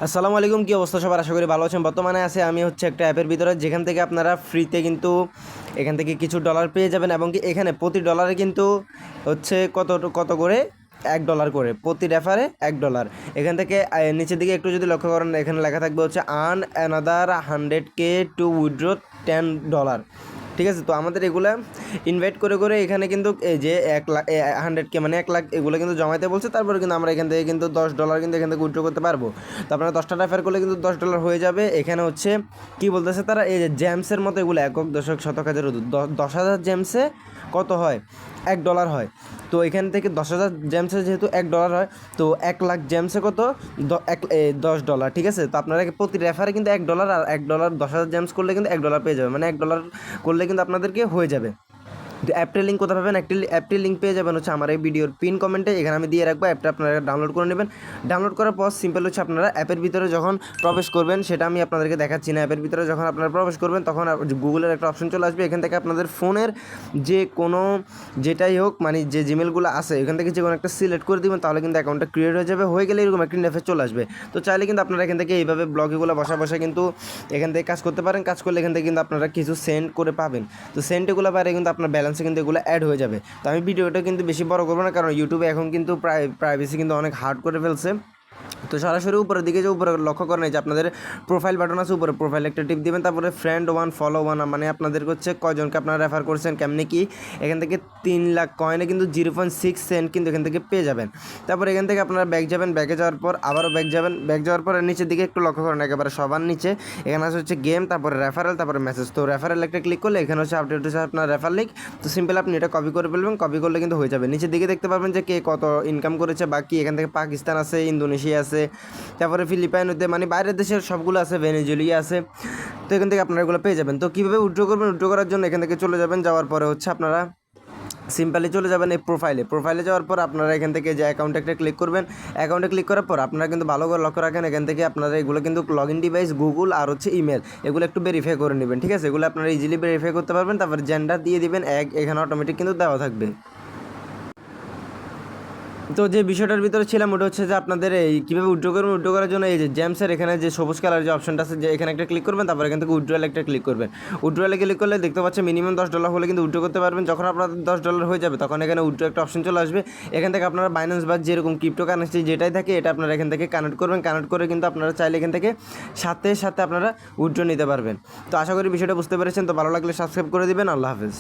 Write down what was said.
আসসালামু আলাইকুম, কী অবস্থা সবার? আশা করি ভালো আছেন। বর্তমানে আছে আমি একটা অ্যাপের ভিতরে, যেখান থেকে আপনারা ফ্রিতে কিন্তু এখান থেকে কিছু ডলার পেয়ে যাবেন, এবং কি এখানে প্রতি ডলারে কিন্তু কত কত করে $1 করে প্রতি রেফারে $1। এখান থেকে নিচের দিকে একটু যদি লক্ষ্য করেন, এখানে লেখা থাকবে earn another 100K two withdraw $10। ঠিক আছে, তো আমাদের এগুলা ইনভাইট করে করে এখানে কিন্তু এই যে 1 লাখ 100K মানে 1 লাখ এগুলো কিন্তু জমাইতে বলছে। তারপরে কিন্তু আমরা এখান থেকে কিন্তু $10 কিন্তু এখান থেকে উইথড্র করতে পারবো। তো আপনারা 10টা রেফার করলে কিন্তু $10 হয়ে যাবে। এখানে কি বলতেছে তারা, এই যে জেমসের মতো এগুলো একক দশক শতক হাজার 10,000 জেমসে কত হয়? $1 হয়। তো এখান থেকে 10,000 জেমসে যেহেতু $1 হয়, তো 1 লাখ জেমসে কত? $10। ঠিক আছে, তো আপনারা প্রতি রেফারে কিন্তু $1 আর $1 10,000 জেমস করলে কিন্তু $1 পেয়ে যাবে, মানে $1 করলে কিন্তু আপনাদেরকে হয়ে যাবে। তো অ্যাপটির লিঙ্ক কোথায় পাবেন? অ্যাপটির লিঙ্ক পেয়ে যাবেন আমার এই ভিডিওর পিন কমেন্টে, এখানে আমি দিয়ে রাখবো। অ্যাপটা আপনারা ডাউনলোড করে নেবেন। ডাউনলোড করার পর সিম্পল আপনারা অ্যাপের ভিতরে যখন প্রবেশ করবেন, সেটা আমি আপনাদেরকে দেখাচ্ছি না। অ্যাপের ভিতরে যখন আপনারা প্রবেশ করবেন, তখন গুগলের একটা অপশন চলে আসবে। এখান থেকে আপনাদের ফোনের যে কোনো যেটাই হোক, মানে যে জিমেলগুলো আছে, এখান থেকে যে কোনো একটা সিলেক্ট করে দিবেন, তাহলে কিন্তু অ্যাকাউন্টটা ক্রিয়েট হয়ে যাবে। হয়ে গেলে এরকম একটা ইন্টারফেস চলে আসবে। তো চাইলে কিন্তু আপনারা এখান থেকে এইভাবে ব্লগেগুলো বসা কিন্তু এখান থেকে কাজ করতে পারেন। কাজ করলে এখান থেকে কিন্তু আপনারা কিছু সেন্ড করে পাবেন। তো সেন্টগুলো বাইরে কিন্তু আপনার ব্যালেন্সে কিন্তু এগুলো অ্যাড হয়ে যাবে। তো আমি ভিডিওটা কিন্তু বেশি বড় করবো না, কারণ ইউটিউবে এখন কিন্তু প্রাইভেসি কিন্তু অনেক হার্ড করে ফেলছে। তো সরাসরি উপরের দিকে যে উপরে লক্ষ্য করেন, যে আপনাদের প্রোফাইল বাটন আছে, উপরে প্রোফাইল একটা টিপ দিবেন। তারপরে ফ্রেন্ড 1 ফলো 1, মানে আপনাদের কয়জনকে আপনারা রেফার করছেন, কেমনি কি এখান থেকে 3 লাখ কয়েনে কিন্তু 0.6 সেন্ট কিন্তু এখান থেকে পেয়ে যাবেন। তারপর এখান থেকে আপনারা ব্যাক যাবেন, ব্যাকে যাওয়ার পর আবারও ব্যাক যাবেন। ব্যাক যাওয়ার পর নিচের দিকে একটু লক্ষ্য করেন, একেবারে সবার নিচে এখানে আছে গেম, তারপরে রেফারেল, তারপরে মেসেজ। তো রেফারেল একটা ক্লিক করলে এখানে আপডেট হচ্ছে আপনার রেফার লিঙ্ক। তো সিম্পল আপনি এটা কপি করে ফেলবেন। কপি করলে কিন্তু হয়ে যাবে। নিচের দিকে দেখতে পাবেন যে কে কত ইনকাম করেছে, বাকি এখান থেকে পাকিস্তান আছে, ইন্দোনেশিয়া আছে, তারপরে ফিলিপাইন হতে, মানে বাইরের দেশের সবগুলো আছে, ভেনেজুয়েলা আছে। তো এখান থেকে আপনারা এগুলো পেয়ে যাবেন। তো কীভাবে উইথড্র করবেন? উইথড্র করার জন্য এখান থেকে চলে যাবেন। যাওয়ার পরে আপনারা সিম্পলি চলে যাবেন এই প্রোফাইলে যাওয়ার পর আপনারা এখান থেকে যে অ্যাকাউন্টে একটা ক্লিক করবেন। অ্যাকাউন্টে ক্লিক করার পর আপনারা কিন্তু ভালো করে লক্ষ্য রাখেন, এখান থেকে আপনারা এগুলো কিন্তু লগ ইন ডিভাইস, গুগল আর ইমেল, এগুলো একটু ভেরিফাই করে নেবেন। ঠিক আছে, এগুলো আপনারা ইজিলি ভেরিফাই করতে পারবেন। তারপর জেন্ডার দিয়ে দিবেন এখানে অটোমেটিক কিন্তু দেওয়া থাকবে। তো যে বিষয়টার ভিতরে ছিলাম ওটা যে আপনাদের এই কীভাবে উইথড্র করবেন। উইথড্র করার জন্য এই যে জেমসের এখানে যে সবুজ কালার যে অপশনটা আছে, যে এখানে একটা ক্লিক করবেন। তারপর এখান থেকে উইথড্রয়াল একটা ক্লিক করবেন। উইথড্রয়ালে ক্লিক করলে দেখতে পাচ্ছেন মিনিমাম $10 হলে কিন্তু উইথড্র করতে পারবেন। যখন আপনাদের $10 হয়ে যাবে, তখন এখানে উইথড্র একটা অপশন চলে আসবে। এখান থেকে আপনারা বাইন্যান্স বা যেরকম ক্রিপ্টো কারেন্সি যেটাই থাকে, এটা আপনারা এখান থেকে কানেক্ট করবেন। কানেক্ট করে কিন্তু আপনারা চাইলে এখান থেকে সাথে সাথে আপনারা উইথড্র নিতে পারবেন। তো আশা করি বিষয়টা বুঝতে পেরেছেন। তো ভালো লাগলে সাবস্ক্রাইব করে দিবেন। আল্লাহ হাফেজ।